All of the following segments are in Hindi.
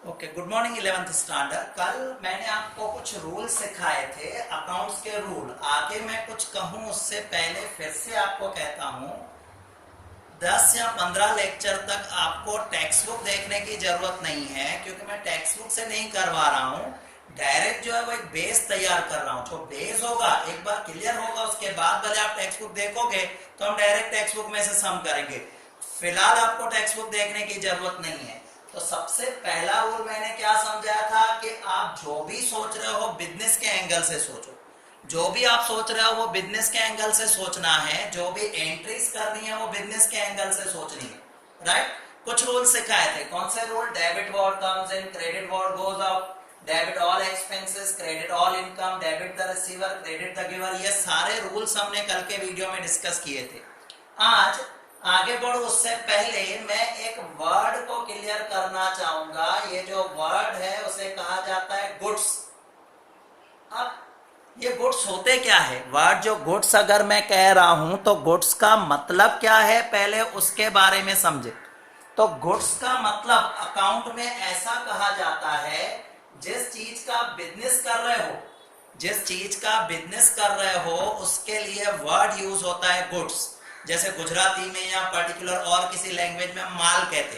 Okay, good morning 11th standard. कल मैंने आपको कुछ रूल सिखाए थे, अकाउंट्स के रूल। आगे मैं कुछ कहूं उससे पहले फिर से आपको कहता हूं, 10 या 15 लेक्चर तक आपको टेक्स्ट बुक देखने की जरूरत नहीं है, क्योंकि मैं टेक्स्ट बुक से नहीं करवा रहा हूं। डायरेक्ट जो है वो एक बेस तैयार कर रहा हूं। जो बेस होगा एक बार क्लियर होगा, उसके बाद भले आप टेक्स्ट बुक देखोगे तो हम डायरेक्ट टेक्स्ट बुक में से सम करेंगे। फिलहाल आपको टेक्स्ट बुक देखने की जरूरत नहीं है। तो सबसे पहला रूल मैंने क्या समझाया था कि आप जो भी सोच रहे हो बिजनेस के एंगल से सोचो। जो भी आप सोच रहे हो वो बिजनेस के एंगल से सोचना है। जो भी एंट्रीज करनी है वो बिजनेस के एंगल से सोचनी है, राइट। कुछ रूल सिखाए थे। कौन से rule? Debit what comes in, credit what goes out, debit all expenses, credit all income, debit the receiver, credit the giver. ये सारे रूल्स हमने कल के वीडियो में डिस्कस किए थे। आज आगे बढ़ो उससे पहले मैं एक वर्ड को क्लियर करना चाहूंगा। ये जो वर्ड है उसे कहा जाता है गुड्स। अब ये गुड्स होते क्या है? वर्ड जो गुड्स अगर मैं कह रहा हूं तो गुड्स का मतलब क्या है, पहले उसके बारे में समझे। तो गुड्स का मतलब अकाउंट में ऐसा कहा जाता है, जिस चीज का बिजनेस कर रहे हो, जिस चीज का बिजनेस कर रहे हो उसके लिए वर्ड यूज होता है गुड्स। जैसे गुजराती में या पर्टिकुलर और किसी लैंग्वेज में माल कहते।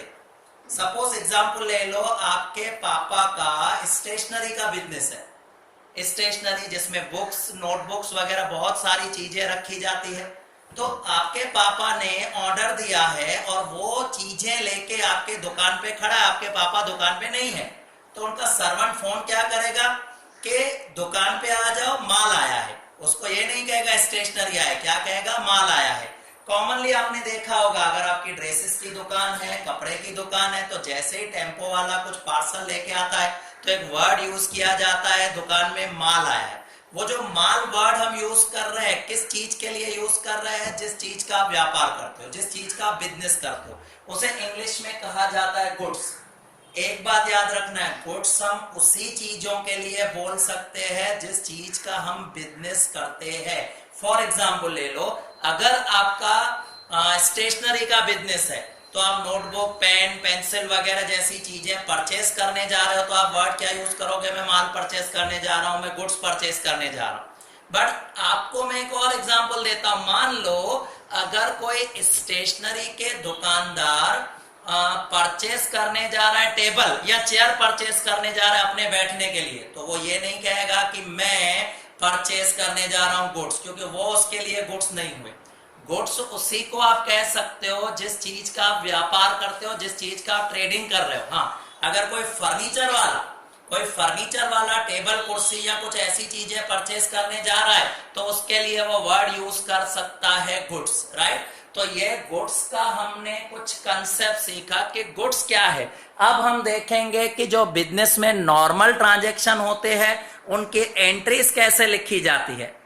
सपोज एग्जांपल ले लो, आपके पापा का स्टेशनरी का बिजनेस है। स्टेशनरी जिसमें बुक्स, नोटबुक्स वगैरह बहुत सारी चीजें रखी जाती है। तो आपके पापा ने ऑर्डर दिया है और वो चीजें लेके आपके दुकान पे खड़ा है। आपके पापा दुकान पे नहीं है, तो उनका सर्वेंट फोन क्या करेगा कि दुकान पे आ जाओ, माल आया है। उसको ये नहीं कहेगा स्टेशनरी आया, क्या कहेगा? माल आया है। कॉमनली आपने देखा होगा, अगर आपकी ड्रेसेस की दुकान है, कपड़े की दुकान है, तो जैसे ही टेम्पो वाला कुछ पार्सल लेके आता है तो एक वर्ड यूज किया जाता है, दुकान में माल आया है। वो जो माल वर्ड हम यूज कर रहे हैं, किस चीज के लिए यूज कर रहे हैं? जिस चीज का आप व्यापार करते हो, जिस चीज का बिजनेस करते हो, उसे इंग्लिश में कहा जाता है गुड्स। एक बात याद रखना है, गुड्स हम उसी चीजों के लिए बोल सकते हैं जिस चीज का हम बिजनेस करते हैं। फॉर एग्जाम्पल ले लो, अगर आपका स्टेशनरी का बिजनेस है तो आप नोटबुक, पेन, पेंसिल वगैरह जैसी चीजें परचेस करने जा रहे हो, तो आप वर्ड क्या यूज करोगे? मैं माल परचेस करने जा रहा हूं, मैं गुड्स परचेस करने जा रहा हूं। बट आपको मैं एक और एग्जांपल देता हूं। मान लो अगर कोई स्टेशनरी के दुकानदार परचेस करने जा रहा है, टेबल या चेयर परचेस करने जा रहा है अपने बैठने के लिए, तो वो ये नहीं कहेगा कि मैं परचेस करने जा रहा हूं गुड्स, क्योंकि वो उसके लिए गुड्स नहीं हुए। गुड्स उसी को आप कह सकते हो जिस चीज का आप व्यापार करते हो, जिस चीज का आप ट्रेडिंग कर रहे हो। हाँ, अगर कोई फर्नीचर वाला टेबल, कुर्सी या कुछ ऐसी चीजें परचेस करने जा रहा है तो उसके लिए वो वर्ड यूज कर सकता है गुड्स, राइट। तो ये गुड्स का हमने कुछ कंसेप्ट सीखा कि गुड्स क्या है। अब हम देखेंगे कि जो बिजनेस में नॉर्मल ट्रांजैक्शन होते हैं उनकी एंट्रीज कैसे लिखी जाती है।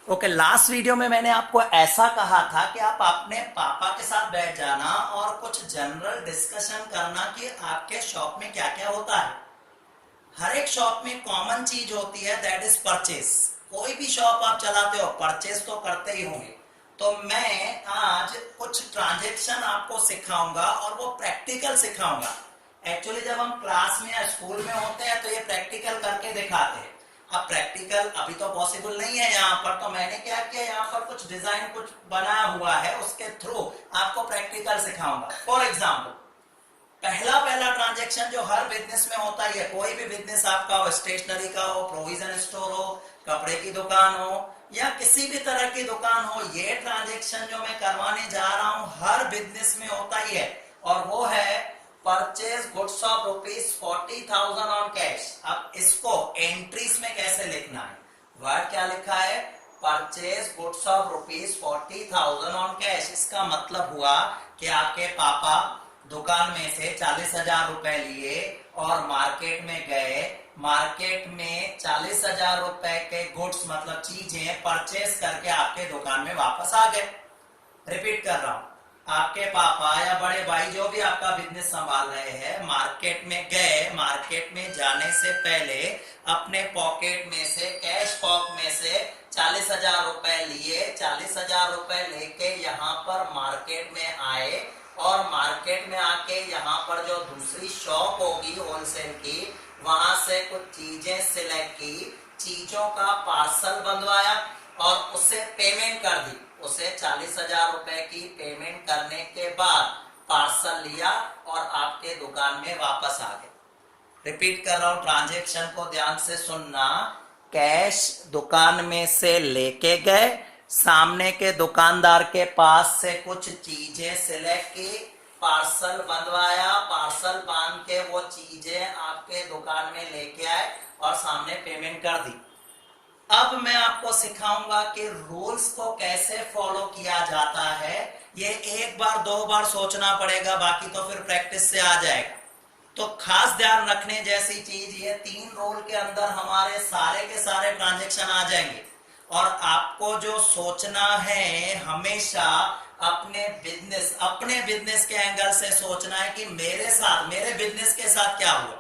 ओके, लास्ट वीडियो में मैंने आपको ऐसा कहा था कि आप अपने पापा के साथ बैठ जाना और कुछ जनरल डिस्कशन करना कि आपके शॉप में क्या क्या होता है। हर एक शॉप में कॉमन चीज होती है, दैट इज परचेस। कोई भी शॉप आप चलाते हो, परचेस तो करते ही होंगे। तो मैं आज कुछ ट्रांजैक्शन आपको सिखाऊंगा और वो प्रैक्टिकल सिखाऊंगा। एक्चुअली जब हम क्लास में या स्कूल में होते हैं तो ये प्रैक्टिकल करके दिखाते हैं। अब प्रैक्टिकल अभी तो पॉसिबल नहीं है यहाँ पर, तो मैंने क्या किया, यहाँ पर कुछ डिजाइन कुछ बनाया हुआ है, उसके थ्रू आपको प्रैक्टिकल सिखाऊंगा। फॉर एग्जाम्पल, पहला ट्रांजैक्शन जो हर बिजनेस में होता है, कोई भी बिजनेस आपका हो, स्टेशनरी का हो, प्रोविजन स्टोर हो, कपड़े की दुकान हो या किसी भी तरह की दुकान हो, ये ट्रांजैक्शन जो मैं करवाने जा रहा हूं हर बिजनेस में होता ही है, और वो है purchase goods of ₹40,000 on cash. अब इसको एंट्रीज में कैसे लिखना है? वर्ड क्या लिखा है? Purchase goods of ₹40,000 on cash. इसका मतलब हुआ कि आपके पापा दुकान में से 40,000 रुपए लिए और मार्केट में गए, मार्केट में 40,000 रुपए के गुड्स मतलब चीजें परचेस करके आपके दुकान में वापस आ गए। रिपीट कर रहा हूं, आपके पापा या बड़े भाई जो भी आपका बिजनेस संभाल रहे हैं, मार्केट में गए, मार्केट में जाने से पहले अपने पॉकेट में से, कैश पॉकेट में से 40,000 रुपए लिए, 40,000 रुपए लेके यहाँ पर मार्केट में आए, और मार्केट में आके यहाँ पर जो दूसरी शॉप होगी होलसेल की, वहां से कुछ चीजें सिलेक्ट की, चीजों का पार्सल बंधवाया और उसे पेमेंट कर दी। उसे 40,000 रुपए की पेमेंट करने के बाद पार्सल लिया और आपके दुकान में वापस आ गए। रिपीट कर रहा हूं, ट्रांजैक्शन को ध्यान से सुनना। कैश दुकान में से लेके गए, सामने के दुकानदार के पास से कुछ चीजें सिलेक्ट की, पार्सल बंधवाया, पार्सल बांध के वो चीजें आपके दुकान में लेके आए और सामने पेमेंट कर दी। अब मैं आपको सिखाऊंगा कि रूल्स को कैसे फॉलो किया जाता है। ये एक बार दो बार सोचना पड़ेगा, बाकी तो फिर प्रैक्टिस से आ जाएगा। तो खास ध्यान रखने जैसी चीज, ये 3 रूल के अंदर हमारे सारे के सारे ट्रांजैक्शन आ जाएंगे। और आपको जो सोचना है हमेशा अपने बिजनेस के एंगल से सोचना है कि मेरे बिजनेस के साथ क्या हुआ।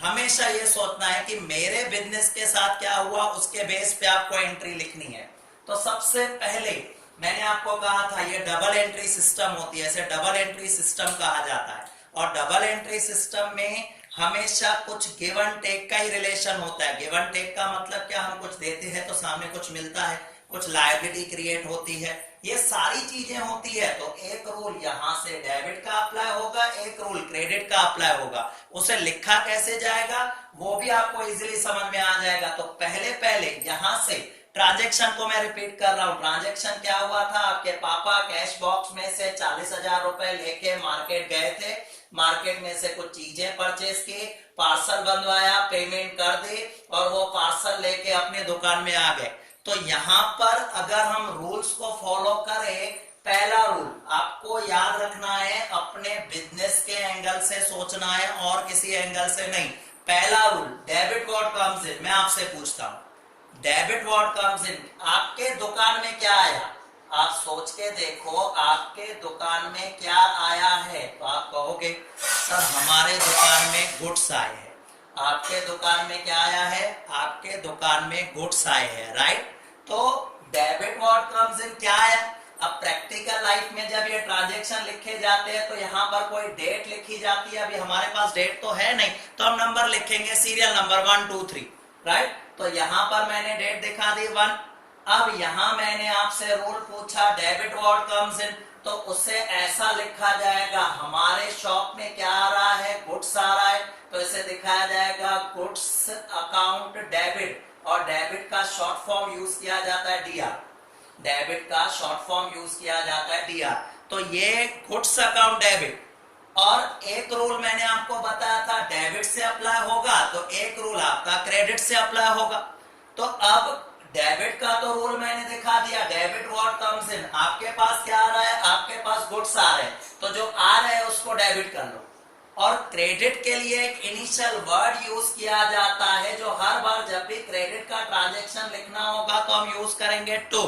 हमेशा ये सोचना है कि मेरे बिजनेस के साथ क्या हुआ, उसके बेस पे आपको एंट्री लिखनी है। तो सबसे पहले मैंने आपको कहा था ये डबल एंट्री सिस्टम होती है, इसे डबल एंट्री सिस्टम कहा जाता है। और डबल एंट्री सिस्टम में हमेशा कुछ गिव एंड टेक का ही रिलेशन होता है। गिव एंड टेक का मतलब क्या, हम कुछ देते हैं तो सामने कुछ मिलता है, कुछ लायबिलिटी क्रिएट होती है, ये सारी चीजें होती है। तो एक रूल यहां से डेबिट का अप्लाई होगा, एक रूल क्रेडिट का अप्लाई होगा। उसे लिखा कैसे जाएगा वो भी आपको इजीली समझ में आ जाएगा। तो पहले यहां से ट्रांजैक्शन को मैं रिपीट कर रहा हूं। ट्रांजैक्शन क्या हुआ था, आपके पापा कैश बॉक्स में से 40,000 रुपए लेके मार्केट गए थे, मार्केट में से कुछ चीजें परचेज की, पार्सल बंधवाया, पेमेंट कर दी और वो पार्सल लेके अपने दुकान में आ गए। तो यहां पर अगर हम रूल्स को फॉलो करें, पहला रूल आपको याद रखना है, अपने बिजनेस के एंगल से सोचना है और किसी एंगल से नहीं। पहला rule, debit what comes in. मैं आपसे पूछता हूं, डेबिट व्हाट कम्स इन, आपके दुकान में क्या आया? आप सोच के देखो, आपके दुकान में क्या आया है? तो आप कहोगे सर हमारे दुकान में गुड्स आए हैं। आपके दुकान में क्या आया है? आपके दुकान में गुड्स आए हैं, राइट। तो डेबिट व्हाट कम्स इन क्या आया? अब प्रैक्टिकल लाइफ में जब ये ट्रांजैक्शन लिखे जाते हैं तो यहाँ पर कोई डेट लिखी जाती है। अभी हमारे पास डेट तो है नहीं, तो हम नंबर लिखेंगे, सीरियल नंबर 1 2 3, राइट। तो यहाँ पर मैंने डेट दिखा दी 1। अब यहां मैंने आपसे रूल पूछा डेबिट व्हाट कम्स इन, तो उसे ऐसा लिखा जाएगा, हमारे शॉप में क्या आ रहा है? गुड्स आ रहा है, तो इसे दिखाया जाएगा गुड्स अकाउंट डेबिट। और डेबिट का शॉर्ट फॉर्म यूज किया जाता है डीआर। डेबिट का शॉर्ट फॉर्म यूज किया जाता है डीआर। तो ये गुड्स अकाउंट डेबिट। और एक रूल मैंने आपको बताया था डेबिट से अप्लाई होगा, तो एक रूल आपका क्रेडिट से अप्लाई होगा। तो अब डेबिट का तो रूल मैंने दिखा दिया, डेबिट व्हाट कम्स इन, आपके पास क्या आ रहा है? आपके पास गुड्स आ रहे हैं, तो जो आ रहे हैं उसको डेबिट कर लो। और क्रेडिट के लिए एक इनिशियल वर्ड यूज किया जाता है, जो हर बार जब भी क्रेडिट का ट्रांजैक्शन लिखना होगा तो हम यूज करेंगे टू।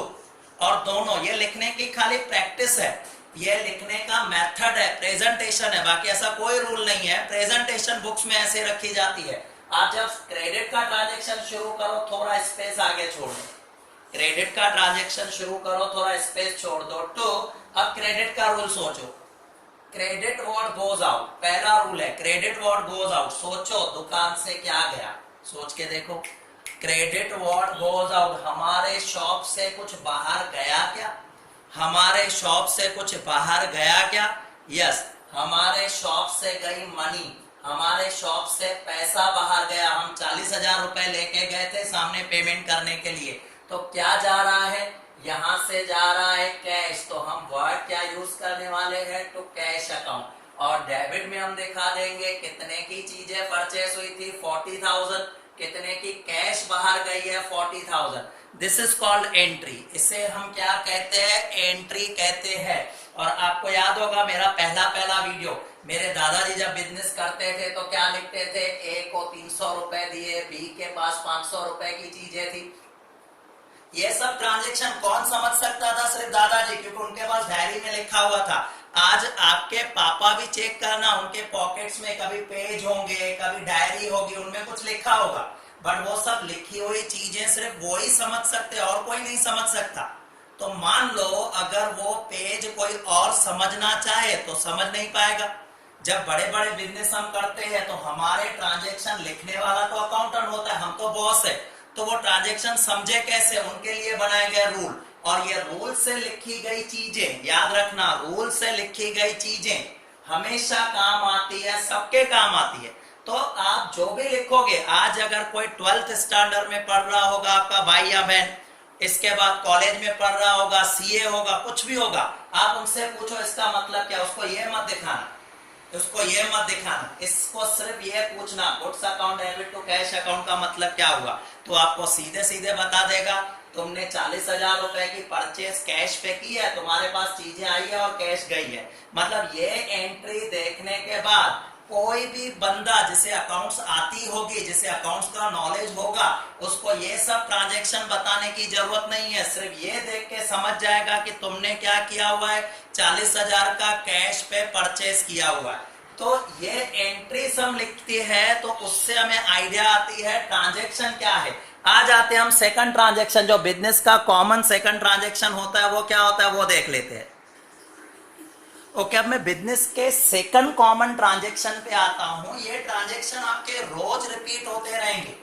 और दोनों ये लिखने की खाली प्रैक्टिस है, ये लिखने का मेथड है, प्रेजेंटेशन है, बाकी ऐसा कोई रूल नहीं है। प्रेजेंटेशन बुक्स में ऐसे रखी जाती है। आप जब क्रेडिट का ट्रांजैक्शन शुरू करो थोड़ा स्पेस आगे छोड़ दो, क्रेडिट का ट्रांजैक्शन शुरू करो थोड़ा स्पेस छोड़ दो टू। अब क्रेडिट का रूल सोचो, क्रेडिट व्हाट गोज आउट, पहला रूल है क्रेडिट व्हाट गोज आउट। सोचो दुकान से क्या गया, सोच के देखो, क्रेडिट व्हाट गोज आउट, हमारे शॉप से कुछ बाहर गया क्या? हमारे शॉप से कुछ बाहर गया क्या? यस, हमारे शॉप से गई मनी, हमारे शॉप से पैसा बाहर गया। हम 40,000 रुपए लेके गए थे सामने पेमेंट करने के लिए, तो क्या जा रहा है? यहां से जा रहा है कैश। तो हम वर्ड क्या यूज करने वाले हैं? To cash account. और डेबिट में हम दिखा देंगे कितने की चीजें परचेस हुई थी, 40,000, कितने की कैश बाहर गई है, 40,000। This is called entry. इसे हम क्या कहते हैं? एंट्री कहते हैं। और आपको याद होगा मेरा पहला वीडियो, मेरे दादाजी जब बिजनेस करते थे तो क्या लिखते थे? ए को 300 रुपए दिए, बी के पास 500 रुपए की चीजें थी। ये सब ट्रांजैक्शन कौन समझ सकता था? सिर्फ दादाजी, क्योंकि उनके पास डायरी में लिखा हुआ था। आज आपके पापा भी चेक करना, उनके पॉकेट्स में कभी पेज होंगे, कभी डायरी होगी, उनमें कुछ लिखा होगा, बट वो सब लिखी हुई चीजें सिर्फ वो ही समझ सकते और कोई नहीं समझ सकता। तो मान लो अगर वो पेज कोई और समझना चाहे तो समझ नहीं पाएगा। जब बड़े बड़े बिजनेस हम करते हैं तो हमारे ट्रांजैक्शन लिखने वाला तो अकाउंटेंट होता है, हम तो बॉस है, तो वो ट्रांजैक्शन समझे कैसे, उनके लिए बनाए गए रूल। और ये रूल से लिखी गई चीजें याद रखना, रूल से लिखी गई चीजें हमेशा काम आती है, सबके काम आती है। तो आप जो भी लिखोगे, आज अगर कोई 12th स्टैंडर्ड में पढ़ रहा होगा आपका भाई या बहन, इसके बाद कॉलेज में पढ़ रहा होगा, सीए होगा, कुछ भी होगा, आप उनसे पूछो इसका मतलब क्या, उसको ये मत दिखाना, उसको ये मत दिखाना, इसको सिर्फ ये पूछना goods account debit to cash account का मतलब क्या हुआ, तो आपको सीधे सीधे बता देगा। तुमने 40,000 रुपए की परचेस कैश पे की है, तुम्हारे पास चीजें आई है और कैश गई है। मतलब ये एंट्री देखने के बाद कोई भी बंदा जिसे अकाउंट्स आती होगी, जिसे अकाउंट्स का नॉलेज होगा, उसको ये सब ट्रांजैक्शन बताने की जरूरत नहीं है, सिर्फ ये देख के समझ जाएगा कि तुमने क्या किया हुआ है, 40,000 का कैश पे परचेस किया हुआ है। तो ये एंट्री हम लिखती है तो उससे हमें आइडिया आती है ट्रांजैक्शन क्या है। आज आते हैं हम सेकंड ट्रांजैक्शन, जो बिजनेस का कॉमन सेकंड ट्रांजैक्शन होता है वो क्या होता है वो देख लेते हैं। ओके, अब मैं बिजनेस के सेकंड कॉमन ट्रांजैक्शन पे आता हूं। ये ट्रांजैक्शन आपके रोज रिपीट होते रहेंगे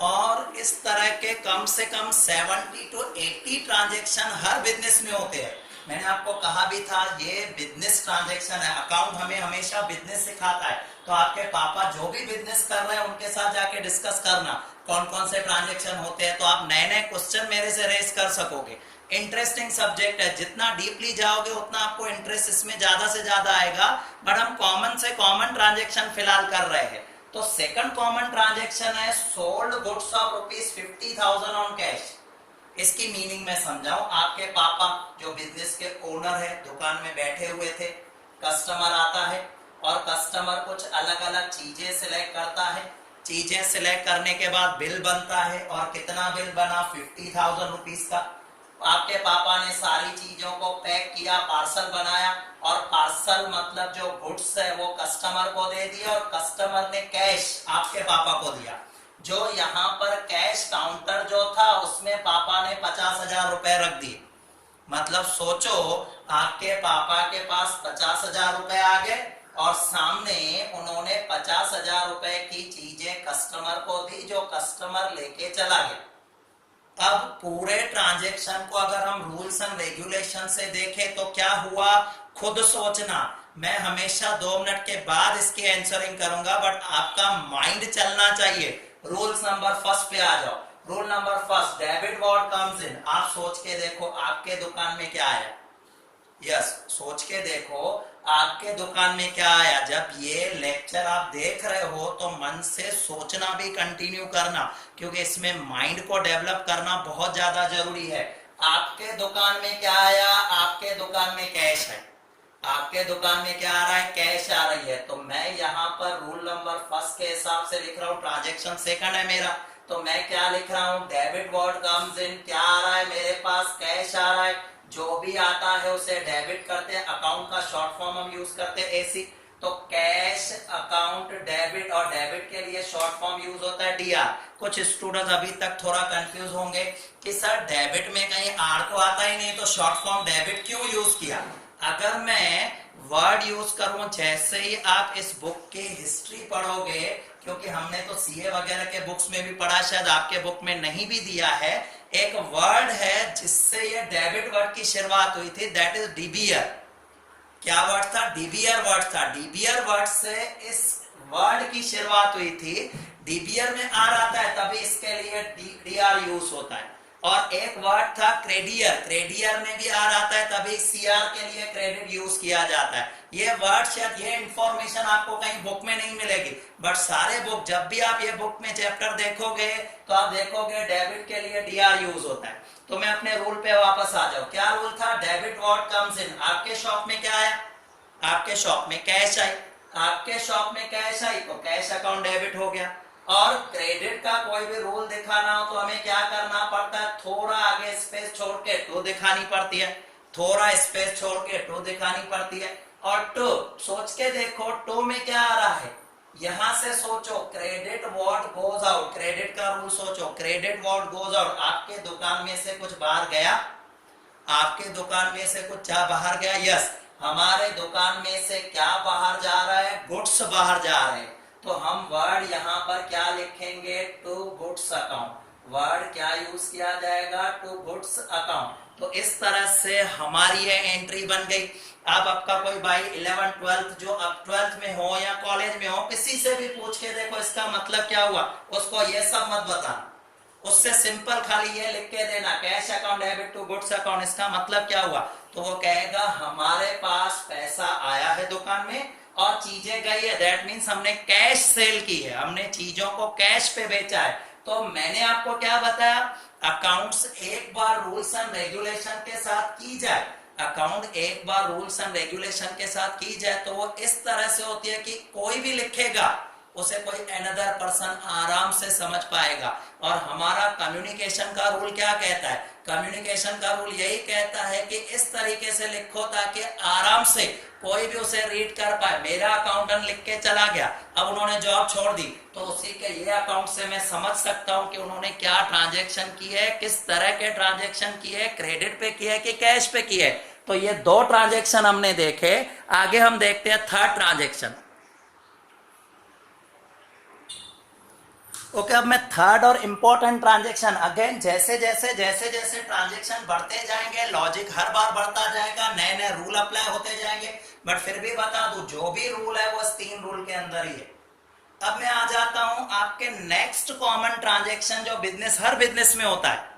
और इस तरह के कम से कम 70 to 80 ट्रांजैक्शन हर बिजनेस में होते हैं। मैंने आपको कहा भी था ये बिजनेस ट्रांजैक्शन है, अकाउंट हमें हमेशा बिजनेस सिखाता है। तो आपके पापा जो भी बिजनेस कर रहे हैं उनके साथ जाके डिस्कस करना कौन कौन से ट्रांजैक्शन होते हैं, तो आप नए नए क्वेश्चन मेरे से रेज कर सकोगे। इंटरेस्टिंग सब्जेक्ट है, जितना डीपली जाओगे उतना आपको इंटरेस्ट इसमें ज्यादा से ज्यादा आएगा। बट हम कॉमन से कॉमन ट्रांजैक्शन फिलहाल कर रहे हैं। तो सेकंड कॉमन ट्रांजैक्शन है sold goods of ₹50,000 on cash. इसकी मीनिंग मैं समझाऊं, आपके पापा जो बिजनेस के ओनर है, दुकान में बैठे हुए थे, कस्टमर आता है और कस्टमर कुछ अलग अलग चीजें सिलेक्ट करता है। चीजें सिलेक्ट करने के बाद बिल बनता है और कितना बिल बना, 50,000 रुपीज का। आपके पापा ने सारी चीजों को पैक किया, पार्सल बनाया और पार्सल मतलब जो गुड्स है वो कस्टमर को दे दिया और कस्टमर ने कैश आपके पापा को दिया। जो यहाँ पर कैश काउंटर जो था उसमें पापा ने 50,000 रुपए रख दिए। मतलब सोचो आपके पापा के पास 50,000 रुपए आ गए और सामने उन्होंने 50,000 रुपए की चीजें कस्टमर को दी जो कस्टमर लेके चला गया। अब पूरे ट्रांजैक्शन को अगर हम रूल्स एंड रेगुलेशन से देखें तो क्या हुआ, खुद सोचना। मैं हमेशा 2 मिनट के बाद इसकी आंसरिंग करूंगा बट आपका माइंड चलना चाहिए। रूल्स नंबर फर्स्ट पे आ जाओ। Rule number first, debit word comes in. आप सोच के देखो आपके दुकान में क्या आया। यस, सोच के देखो आपके दुकान में क्या आया। जब ये लेक्चर आप देख रहे हो तो मन से सोचना भी कंटिन्यू करना, क्योंकि इसमें माइंड को डेवलप करना बहुत ज्यादा जरूरी है। आपके दुकान में क्या आया, आपके दुकान में कैश है। आपके दुकान में क्या आ रहा है, कैश आ रही है। तो मैं यहाँ पर रूल नंबर फर्स्ट के हिसाब से लिख रहा हूँ, ट्रांजेक्शन सेकंड है मेरा, तो मैं क्या लिख रहा हूँ, डेबिट वर्ड कम्स इन। क्या आ रहा है मेरे पास, कैश आ रहा है। जो भी आता है उसे डेबिट करते हैं, अकाउंट का शॉर्ट फॉर्म हम यूज करते हैं एसी। तो कैश अकाउंट डेबिट, और डेबिट के लिए शॉर्ट फॉर्म यूज होता है डीआर। कुछ स्टूडेंट अभी तक थोड़ा कंफ्यूज होंगे कि सर डेबिट में कहीं आर तो आता ही नहीं, तो शॉर्ट फॉर्म डेबिट क्यों यूज किया। अगर मैं वर्ड यूज करूं, जैसे ही आप इस बुक की हिस्ट्री पढ़ोगे, क्योंकि हमने तो सीए वगैरह के बुक्स में भी पढ़ा, शायद आपके बुक में नहीं भी दिया है, एक वर्ड है जिससे ये डेबिट वर्ड की शुरुआत हुई थी, दैट इज डीबीआर। क्या वर्ड था, डीबीआर वर्ड था। डीबीआर वर्ड से इस वर्ड की शुरुआत हुई थी। डीबीआर में आर आता है तभी इसके लिए डीआर यूज होता है। और एक वर्ड था क्रेडियर, क्रेडियर में भी आर आता है तभी सीआर के लिए क्रेडिट यूज किया जाता है। ये वर्ड शायद, ये इंफॉर्मेशन आपको कहीं बुक में नहीं मिलेगी, बट सारे बुक, जब भी आप ये बुक में चैप्टर देखोगे तो आप देखोगे डेबिट के लिए डीआर यूज होता है। तो मैं अपने रूल पे वापस आ जाऊं। क्या रूल था, डेबिट वर्ड कम्स इन। आपके शॉप में क्या आया, आपके शॉप में कैश आई। आपके शॉप में कैश आई तो कैश अकाउंट डेबिट हो गया। और क्रेडिट का कोई भी रूल दिखाना हो तो हमें क्या करना पड़ता है, थोड़ा आगे स्पेस छोड़ के टू दिखानी पड़ती है, थोड़ा स्पेस छोड़ के टू दिखानी पड़ती है। और टू, सोच के देखो टू में क्या आ रहा है, यहां से सोचो, credit word goes out. Credit का रूल सोचो, क्रेडिट वर्ड गोज आउट। आपके दुकान में से कुछ बाहर गया, आपके दुकान में से कुछ बाहर गया, यस, हमारे दुकान में से क्या बाहर जा रहा है, गुड्स बाहर जा रहे हैं, तो हम वर्ड यहाँ पर क्या लिखेंगे, टू गुड्स अकाउंट। वर्ड क्या यूज किया जाएगा, टू गुड्स अकाउंट। तो इस तरह से हमारी ये एंट्री बन गई। अब आपका कोई भाई 11th 12th जो अब 12th में हो या कॉलेज में हो, किसी से भी पूछ के देखो इसका मतलब क्या हुआ, उसको ये सब मत बताना, उससे सिंपल खाली ये लिख के देना, cash account debit to goods account, इसका मतलब क्या हुआ, तो वो कहेगा हमारे पास पैसा आया है दुकान में और चीजें गई है, दैट मीन्स हमने कैश सेल की है, हमने चीजों को कैश पे बेचा है। तो मैंने आपको क्या बताया, अकाउंट्स एक बार रूल्स एंड रेगुलेशन के साथ की जाए, अकाउंट एक बार रूल्स एंड रेगुलेशन के साथ की जाए तो वो इस तरह से होती है कि कोई भी लिखेगा उसे कोई अनदर पर्सन आराम से समझ पाएगा। और हमारा कम्युनिकेशन का रूल क्या कहता है, कम्युनिकेशन का रूल यही कहता है कि इस तरीके से लिखो ताकि आराम से कोई भी उसे रीड कर पाए। मेरा अकाउंटेंट लिख के चला गया, अब उन्होंने जॉब छोड़ दी, तो उसी के ये अकाउंट से मैं समझ सकता हूं कि उन्होंने क्या ट्रांजैक्शन की है, किस तरह के ट्रांजैक्शन की है, क्रेडिट पे की है कि कैश पे की है। तो ये दो ट्रांजैक्शन हमने देखे, आगे हम देखते हैं थर्ड ट्रांजैक्शन। ओके, अब मैं थर्ड और इंपॉर्टेंट ट्रांजैक्शन, अगेन जैसे जैसे ट्रांजैक्शन बढ़ते जाएंगे, लॉजिक हर बार बढ़ता जाएगा, नए नए रूल अप्लाई होते जाएंगे, बट फिर भी बता दूं जो भी रूल है वो 3 रूल के अंदर ही है। अब मैं आ जाता हूं आपके नेक्स्ट कॉमन ट्रांजैक्शन जो बिजनेस, हर बिजनेस में होता है,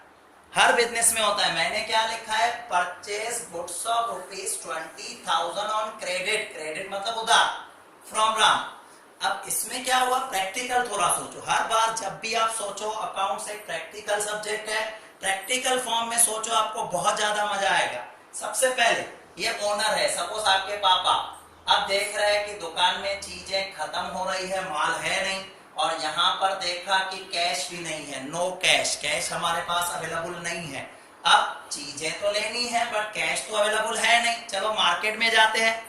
हर बिजनेस में होता है। मैंने क्या लिखा है, purchase goods of ₹20,000 on credit, credit मतलब उधार, फ्रॉम राम। अब इसमें क्या हुआ, प्रैक्टिकल थोड़ा सोचो, हर बार जब भी आप सोचो अकाउंट्स एक प्रैक्टिकल सब्जेक्ट है, प्रैक्टिकल फॉर्म में सोचो, आपको बहुत ज्यादा मजा आएगा। सबसे पहले ये ओनर है, सपोज आपके पापा, अब देख रहे हैं कि दुकान में चीजें खत्म हो रही है, माल है नहीं, और यहाँ पर देखा कि कैश भी नहीं है, नो कैश, कैश हमारे पास अवेलेबल नहीं है। अब चीजें तो लेनी है बट कैश तो अवेलेबल है नहीं, चलो मार्केट में जाते हैं।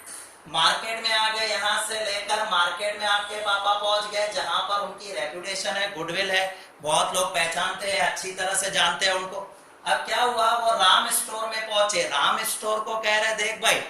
मार्केट में आ गए, यहां से लेकर मार्केट में आपके पापा पहुंच गए जहां पर उनकी रेपुटेशन है, गुडविल है, बहुत लोग पहचानते हैं, अच्छी तरह से जानते हैं उनको। अब क्या हुआ, वो राम स्टोर में पहुंचे, राम स्टोर को कह रहे देख भाई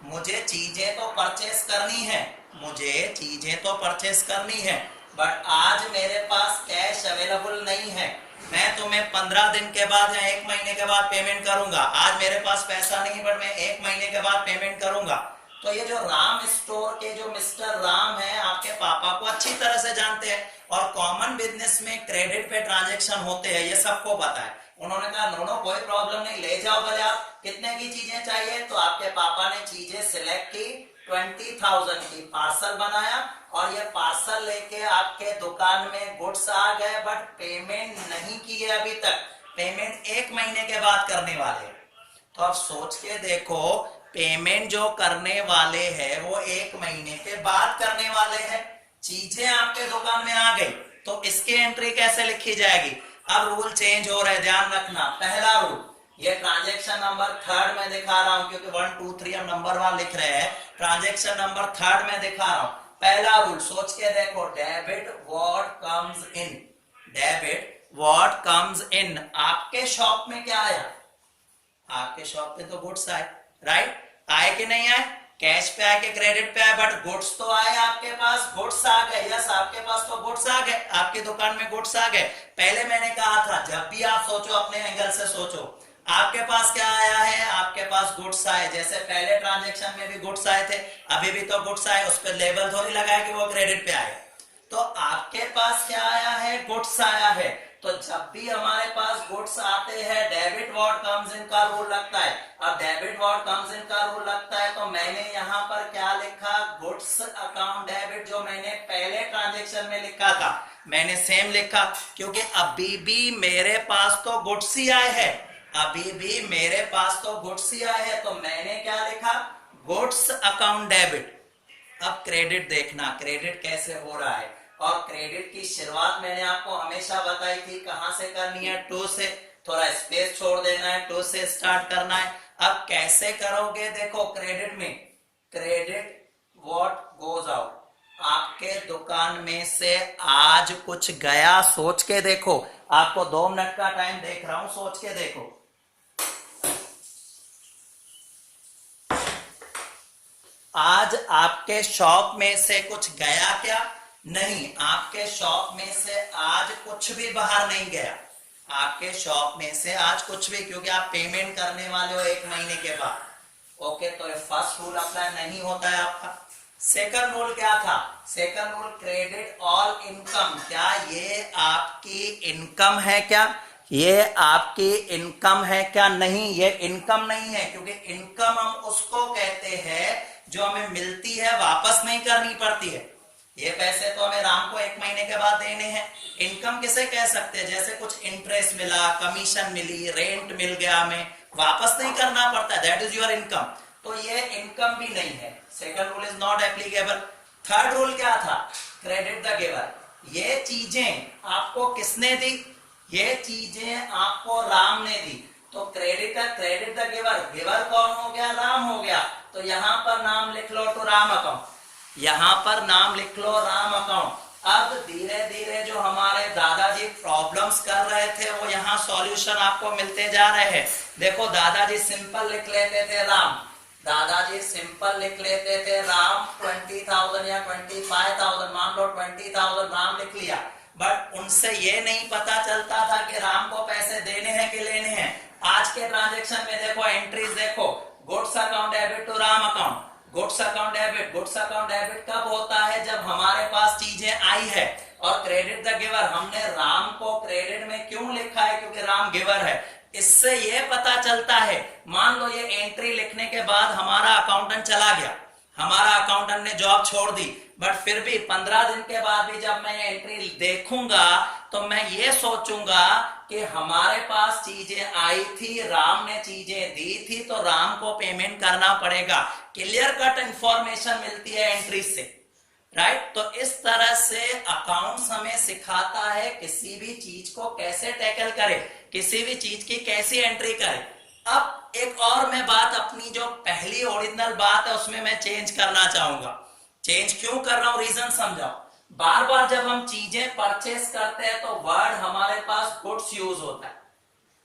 मुझे चीजें तो परचेस करनी है, मुझे चीजें तो परचेस करनी है, बट आज मेरे पास कैश अवेलेबल नहीं है, मैं तुम्हें 15 दिन के बाद या 1 महीने के बाद पेमेंट करूंगा, आज मेरे पास पैसा नहीं बट मैं 1 महीने के बाद पेमेंट करूंगा। तो ये जो राम स्टोर के जो मिस्टर राम है आपके पापा को अच्छी तरह से जानते हैं, और कॉमन बिजनेस में क्रेडिट पे ट्रांजैक्शन होते हैं, ये सबको पता है। उन्होंने कहा नो नो कोई प्रॉब्लम नहीं, ले जाओ भले आप, कितने की चीजें चाहिए, तो आपके पापा ने चीजें सिलेक्ट की, 20,000 की पार्सल बनाया, और ये पार्सल लेके आपके दुकान में गुड्स आ गए, बट पेमेंट नहीं की है अभी तक, पेमेंट 1 महीने के बाद करने वाले। तो अब सोच के देखो, पेमेंट जो करने वाले हैं वो 1 महीने के बाद करने वाले हैं, चीजें आपके दुकान में आ गई, तो इसकी एंट्री कैसे लिखी जाएगी। अब रूल चेंज हो रहे, ध्यान रखना। पहला रूल, ये ट्रांजैक्शन नंबर थर्ड में दिखा रहा हूं क्योंकि 1 2 3 हम नंबर 1 लिख रहे हैं, ट्रांजैक्शन नंबर थर्ड में दिखा रहा हूं। पहला रूल सोच के देखो, debit what comes in, debit what comes in. आपके शॉप में क्या आया, आपके शॉप पे तो गुड्स आए, राइट, आए कि नहीं आए, कैश पे आए कि क्रेडिट पे आए, बट गुड्स तो आए आपके पास, गुड्स आ गए, यस आपके पास तो गुड्स आ गए, आपकी दुकान में गुड्स आ गए। पहले मैंने कहा था जब भी आप सोचो अपने एंगल से सोचो, आपके पास क्या आया है, आपके पास गुड्स आए, जैसे पहले ट्रांजैक्शन में भी गुड्स आए थे, अभी भी तो गुड्स आए, उस पर लेबल थोड़ी लगाया कि वो क्रेडिट पे आए। तो आपके पास क्या आया है, गुड्स आया है, तो जब भी हमारे पास गुड्स आते हैं डेबिट व्हाट कम्स इन का रूल लगता है। अब डेबिट व्हाट कम्स इन का रूल लगता है तो मैंने यहाँ पर क्या लिखा, गुड्स अकाउंट डेबिट, जो मैंने पहले ट्रांजैक्शन में लिखा था मैंने सेम लिखा, क्योंकि अभी भी मेरे पास तो गुड्स ही आए हैं, अभी भी मेरे पास तो गुड्स ही आए हैं, तो मैंने क्या लिखा, गुड्स अकाउंट डेबिट। अब क्रेडिट देखना, क्रेडिट कैसे हो रहा है, और क्रेडिट की शुरुआत मैंने आपको हमेशा बताई थी कहां से करनी है, टू से, थोड़ा स्पेस छोड़ देना है, टू से स्टार्ट करना है। अब कैसे करोगे, देखो क्रेडिट में, क्रेडिट व्हाट गोज आउट, आपके दुकान में से आज कुछ गया, सोच के देखो, आपको 2 मिनट का टाइम देख रहा हूं, सोच के देखो। आज आपके शॉप में से कुछ गया क्या? नहीं, आपके शॉप में से आज कुछ भी बाहर नहीं गया। आपके शॉप में से आज कुछ भी, क्योंकि आप पेमेंट करने वाले हो 1 महीने के बाद। ओके, तो ये फर्स्ट रूल अप्लाई नहीं होता है आपका। सेकंड रूल क्या था? Second rule, credit all income. क्या ये आपकी इनकम है? क्या ये आपकी इनकम है? क्या नहीं, ये इनकम नहीं है, क्योंकि इनकम हम उसको कहते हैं जो हमें मिलती है, वापस नहीं करनी पड़ती है। ये पैसे तो हमें राम को 1 महीने के बाद देने हैं। इनकम किसे कह सकते हैं? जैसे कुछ इंटरेस्ट मिला, कमीशन मिली, रेंट मिल गया, हमें वापस नहीं करना पड़ता, दैट इज योर इनकम। तो ये इनकम भी नहीं है। Second rule is not applicable. Third rule क्या था? Credit the giver. ये चीजें आपको किसने दी? ये चीजें आपको राम ने दी। तो क्रेडिट द गिवर, गिवर कौन हो गया? राम हो गया। तो यहां पर नाम लिख लो टू राम अकाउंट, यहां पर नाम लिख लो राम अकाउंट। अब धीरे धीरे जो हमारे दादाजी प्रॉब्लम्स कर रहे थे वो यहाँ सॉल्यूशन आपको मिलते जा रहे हैं। देखो, दादाजी सिंपल लिख लेते थे राम, दादाजी सिंपल लिख लेते थे राम। 20,000 या 25,000, मान लो 20,000 राम लिख लिया, बट उनसे ये नहीं पता चलता था कि राम को पैसे देने हैं कि लेने हैं। आज के ट्रांजेक्शन में देखो, एंट्रीज देखो, goods account debit to Ram account, goods account debit. Goods account debit कब होता है? जब हमारे पास चीजें आई है। और क्रेडिट द गिवर, हमने राम को क्रेडिट में क्यों लिखा है? क्योंकि राम गिवर है। इससे ये पता चलता है, मान लो ये एंट्री लिखने के बाद हमारा अकाउंटेंट चला गया, हमारा अकाउंटेंट ने जॉब छोड़ दी, बट फिर भी 15 दिन के बाद भी जब मैं ये एंट्री देखूंगा तो मैं ये सोचूंगा कि हमारे पास चीजें आई थी, राम ने चीजें दी थी, तो राम को पेमेंट करना पड़ेगा। क्लियर कट इंफॉर्मेशन मिलती है एंट्री से, राइट? तो इस तरह से अकाउंट्स हमें सिखाता है किसी भी चीज को कैसे टैकल करे, किसी भी चीज की कैसी एंट्री करे। अब एक और मैं बात, अपनी जो पहली ओरिजिनल बात है उसमें मैं चेंज करना चाहूंगा। चेंज क्यों कर रहा हूं, रीजन समझाओ। बार बार जब हम चीजें परचेस करते हैं तो वर्ड हमारे पास गुड्स यूज होता है,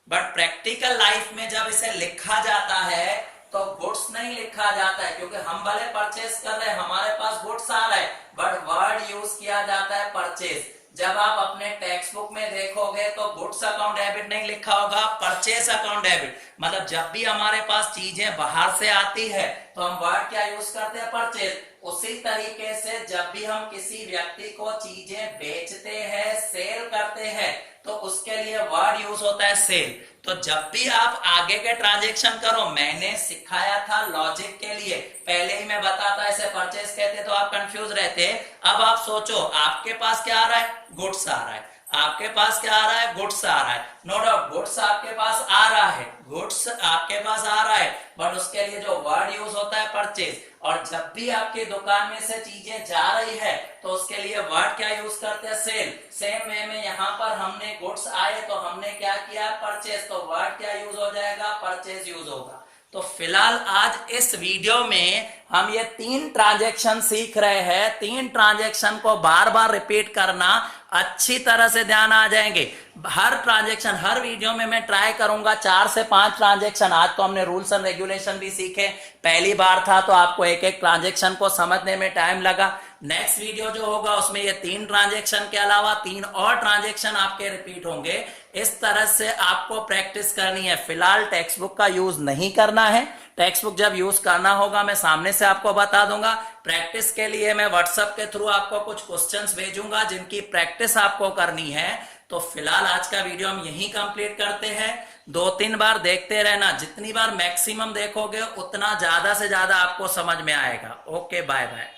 बट प्रैक्टिकल लाइफ में जब इसे लिखा जाता है तो गुड्स नहीं लिखा जाता है, क्योंकि हम भले परचेस कर रहे हैं, हमारे पास गुड्स आ रहा है, बट वर्ड यूज किया जाता है परचेस। जब आप अपने टेक्स्ट बुक में देखोगे तो गुड्स अकाउंट डेबिट नहीं लिखा होगा, परचेस अकाउंट डेबिट। मतलब जब भी हमारे पास चीजें बाहर से आती है तो हम वर्ड क्या यूज करते हैं? परचेस। उसी तरीके से जब भी हम किसी व्यक्ति को चीजें बेचते हैं, सेल करते हैं, तो उसके लिए वर्ड यूज होता है सेल। तो जब भी आप आगे के ट्रांजेक्शन करो, मैंने सिखाया था लॉजिक के लिए, पहले ही मैं बताता ऐसे परचेस कहते तो आप कंफ्यूज रहते। अब आप सोचो, आपके पास क्या आ रहा है? गुड्स आ रहा है। आपके पास क्या आ रहा है? गुड्स आ रहा है। नो डाउट, गुड्स आपके पास आ रहा है, गुड्स आपके पास आ रहा है, बट उसके लिए जो वर्ड यूज होता है परचेज। और जब भी आपकी दुकान में से चीजें जा रही है तो उसके लिए वर्ड क्या यूज करते हैं? सेल। सेम वे में यहाँ पर हमने गुड्स आए तो हमने क्या किया? परचेज। तो वर्ड क्या यूज हो जाएगा? परचेज यूज होगा। तो फिलहाल आज इस वीडियो में हम ये 3 ट्रांजैक्शन सीख रहे हैं। 3 ट्रांजैक्शन को बार बार रिपीट करना, अच्छी तरह से ध्यान आ जाएंगे। हर ट्रांजैक्शन, हर वीडियो में मैं ट्राई करूंगा 4 से 5 ट्रांजैक्शन। आज तो हमने रूल्स एंड रेगुलेशन भी सीखे, पहली बार था तो आपको एक एक ट्रांजैक्शन को समझने में टाइम लगा। नेक्स्ट वीडियो जो होगा उसमें ये 3 ट्रांजैक्शन के अलावा 3 और ट्रांजैक्शन आपके रिपीट होंगे। इस तरह से आपको प्रैक्टिस करनी है। फिलहाल टेक्स्ट बुक का यूज नहीं करना है। टेक्स्ट बुक जब यूज करना होगा मैं सामने से आपको बता दूंगा। प्रैक्टिस के लिए मैं व्हाट्सएप के थ्रू आपको कुछ क्वेश्चंस भेजूंगा जिनकी प्रैक्टिस आपको करनी है। तो फिलहाल आज का वीडियो हम यहीं कंप्लीट करते हैं। 2-3 बार देखते रहना, जितनी बार मैक्सिमम देखोगे उतना ज्यादा से ज्यादा आपको समझ में आएगा। Okay, bye bye.